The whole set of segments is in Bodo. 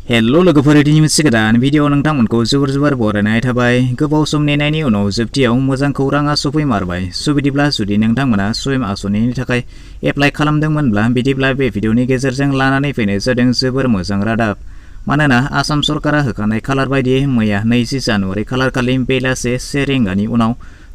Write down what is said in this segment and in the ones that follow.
हेलो लोगोफोर दिनै मोनसे गोदान भिडिअ नोंथांमोनखौ जोबोर बरायनाय थाबाय। गोबाव सम नेनायनि उनाव जोबथियाव मोजां खौराङा सफैमारबाय। बिदिब्ला जुदि नोंथांमोना स्वयं आसनिनि थाखाय एप्लाइ खालामदोंमोनब्ला बिदिब्ला बे भिडिअनि गेजेरजों लानानै फैनाय जादों जोबोर मोजां रादाब। मानोना आसाम सरकारा होखानाय खालार बायदियै मैया 20 जानुवारि खालारखालि बेलासे 1 रिंगानि उनाव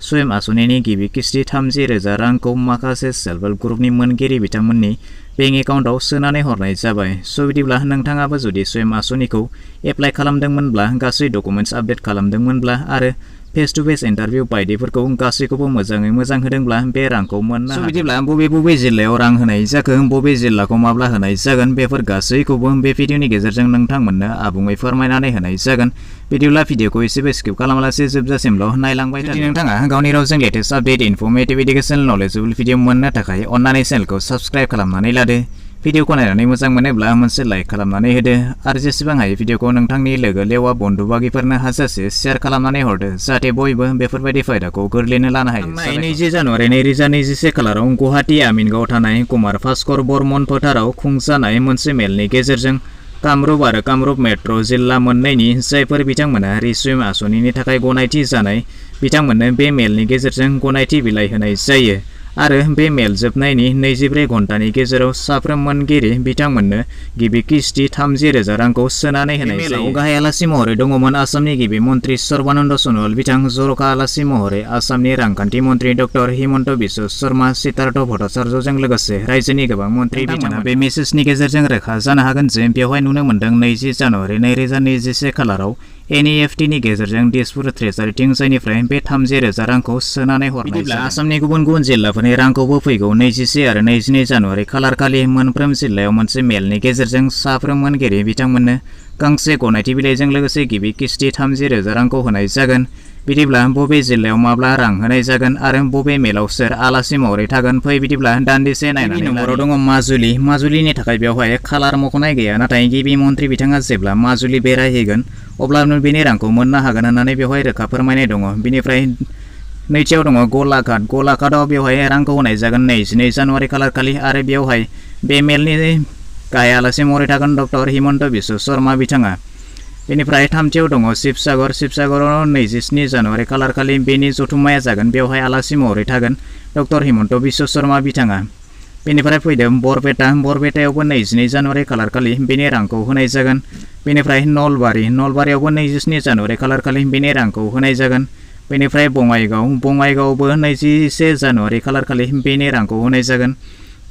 स्वयं आसनिनि गिबि किस्ति 30,000 रांखौ माखासे सेल्फ हेल्प ग्रुपनि मोनगिरि बिथांमोननि बेंक एकाउन्टआव सोनानै हरनाय जाबाय। बिदिब्ला नोंथाङाबो जुदि स्वयं आसनिखौ एप्लाइ खालामदोंमोनब्ला, गासै डकुमेन्ट्स आपडेट खालामदोंमोनब्ला आरो फेस टु फेस इन्टारभिउ बायदिफोरखौ गासैखौबो मोजाङै मोजां होदोंब्ला बे रांखौ मोननो हागोन। बिदिब्ला बबे जिल्लायाव रां होनाय जाखो, बबे जिल्लाखौ माब्ला होनाय जागोन, बेफोर गासैखौबो बे भिडिअनि गेजेरजों नोंथांमोननो आबुङै फोरमायनानै होनाय जागोन। बिदिब्ला भिडिअखौ एसेबो स्किप खालामालासे जोबजासिमल' नायलांबाय था। नोंथाङा गावनि रावजों latest update, informative, educational, knowledgeable video मोननो थाखाय अन्नानै चेनेलखौ साबस्क्राइब खालामनानै लादो। भिडिअखौ नायनानै मोजां मोनोब्ला मोनसे लाइक खालामनानै होदो आरो जेसेबां हायो भिडिअखौ नोंथांनि लोगो लेवा बन्धु बागिफोरनो हाजासे शेयार खालामनानै हरदो, जाहाथे बयबो बेफोरबायदि फायदाखौ गोरलैनो लानो हायो। 20 जानुवारि 2021 खालाराव गुवाहाटी आमिनगावआव थानाय कुमार भास्कर बर्मन फोथाराव खुंजानाय मोनसे मेलनि गेजेरजों कामरुप आरो कामरुप मेट्र' जिल्ला मोननैनि जायफोर बिथांमोना रिस्विम आसनिनि थाखाय गनायथि जानाय बिथांमोननो बे मेलनि गेजेरजों गनायथि बिलाइ होनाय जायो। आरो बे मेल जोबनायनि 24 घन्टानि गेजेराव साफ्रोम मोनगिरि बिथांमोननो गिबि किस्ति 30,000 रांखौ सोनानै होनाय जायो। गाहाय आलासि महरै दङमोन आसामनि गिबि मन्त्रि सर्बानन्द सन'वाल बिथां, जर'खा आलासि महरै आसामनि रांखान्थि मन्त्रि डक्टर हिमन्त बिश्व शर्मा, सिद्धार्थ भट्टाचार्यजों लोगोसे रायजोनि गोबां मन्त्रि बिथांमोना बे मेसेजनि गेजेरजों रोखा जानो हागोन जे बेवहाय नुनो मोन्दों 20 जानुवारि 2021 खालाराव NEFTनि गेजेरजों दिसपुर ट्रेजारिथिं जायनिफ्राय बे 30,000 रांखौ सोनानै हरनाय जादों। आसामनि गुबुन गुबुन जिल्लाफोरनि रांखौबो फैगौ 21 आरो 22 जानुवारि खालारखालि मोनफ्रोम जिल्लायाव मोनसे मेलनि गेजेरजों साफ्रोम मोनगिरि बिथांमोननो गांसे गनायथि बिलाइजों लोगोसे गिबि किस्ति 30,000 रांखौ होनाय जागोन। बिदिब्ला बबे जिल्लायाव माब्ला रां होनाय जागोन आरो बबे मेलाव सोर आलासि महरै थागोन, फै बिदिब्ला दान्दिसे नायनानै। नम्बराव दङ माजुलिनि थाखाय बेवहाय खालार मख'नाय गैया, नाथाय गिबि मन्त्रि बिथाङा जेब्ला माजुलि बेरायहैगोन अब्लानो बेनि रांखौ मोननो हागोन होननानै बेवहाय रोखा फोरमायनाय दङ। बिनिफ्राय नैथियाव दङ गलाघाटआव बेवहाय रांखौ होनाय जागोन 22 जानुवारि खालारखालि आरो बेवहाय बे मेलनि गाहाय आलासि महरै थागोन डक्टर हिमन्त बिश्व शर्मा बिथाङा। बेनिफ्राय थामथियाव दङ शिबसागराव 27 जानुवारि खालारखालि बेनि जथुम्माया जागोन, बेवहाय आलासि महरै थागोन डक्टर हिमन्त बिश्व शर्मा बिथाङा। बेनिफ्राय फैदों बरपेटायावबो 22 जानुवारि खालारखालि बेनि रांखौ होनाय जागोन। बेनिफ्राय नलबारियावबो 27 जानुवारि खालारखालि बेनि रांखौ होनाय जागोन। बेनिफ्राय बङाइगावआवबो 21 जानुवारि खालारखालि बेनि रांखौ होनाय जागोन।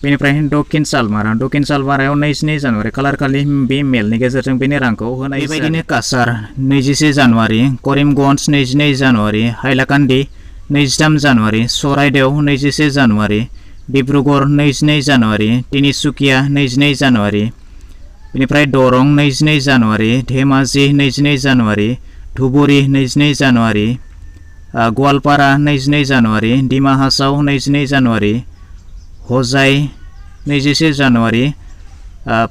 बेनिफ्राय दक्षिण सालमारायाव 22 जानुवारि खालारखालि बे मेलनि गेजेरजों बेनि रांखौ होनाय जागोन। बेबायदिनो काछार 21 जानुवारि, करिमगन्ज 22 जानुवारि, हाइलाकान्दि 23 जानुवारि, चराइदेव 21 जानुवारि, डिब्रुगड़ 22 जानुवारि, तिनिसुकिया 22 जानुवारि, बेनिफ्राय दरं 22 जानुवारि, धेमाजि 22 जानुवारि, धुबुरी 22 जानुवारि, गवालपारा 22 जानुवारि, डिमा हासाव 22 जानुवारि, हजाइ 21 जानुवारि,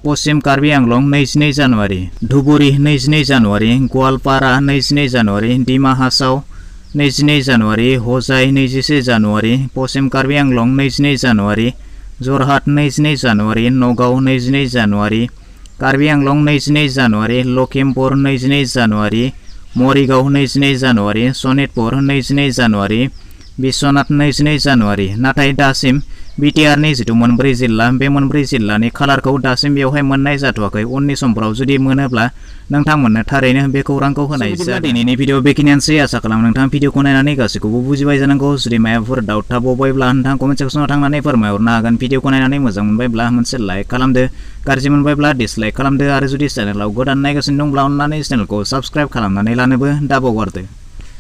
पश्चिम कार्बि आंलं 22 जानुवारि, धुबुरी 22 जानुवारि, गवालपारा 22 जानुवारि, डिमा हासाव 22 जानुवारि, हजाइ 21 जानुवारि, पश्चिम कार्बि आंलं 22 जानुवारि, जरहाट 22 जानुवारि, नगाव 22 जानुवारि, कार्बि आंलं 22 जानुवारि, लखिमपुर 22 जानुवारि, मरिगाव 22 जानुवारि, सनितपुर 22 जानुवारि, बिश्वनाथ 22 जानुवारि। नाथाय दासिम बिटिआरनि जिथु मोनब्रै जिल्ला, बे मोनब्रै जिल्लानि खालारखौ दासिम बेवहाय मोननाय जाथ'वाखै। उननि समफोराव जुदि मोनोब्ला नोंथांमोननो थारैनो बे खौरांखौ होनाय जागोन। दिनैनि भिडिअ बेखिनियानोसै। आसा खालामो नोंथाङा भिडिअखौ नायनानै गासैखौबो बुजिबाय जानांगौ। जुदि माबाफोर डाउट थाबावबायब्ला नोंथाङा कमेन्ट सेक्सनाव थांनानै फोरमायहरनो हागोन। भिडिअखौ नायनानै मोजां मोनबायब्ला मोनसे लाइक खालामदो, गाज्रि मोनबायब्ला डिसलाइक खालामदो आरो जुदि चेनेलाव गोदान नायगासिनो दंब्ला अन्नानै चेनेलखौ साबस्क्राइब खालामनानै लानोबो दाबावगारदो।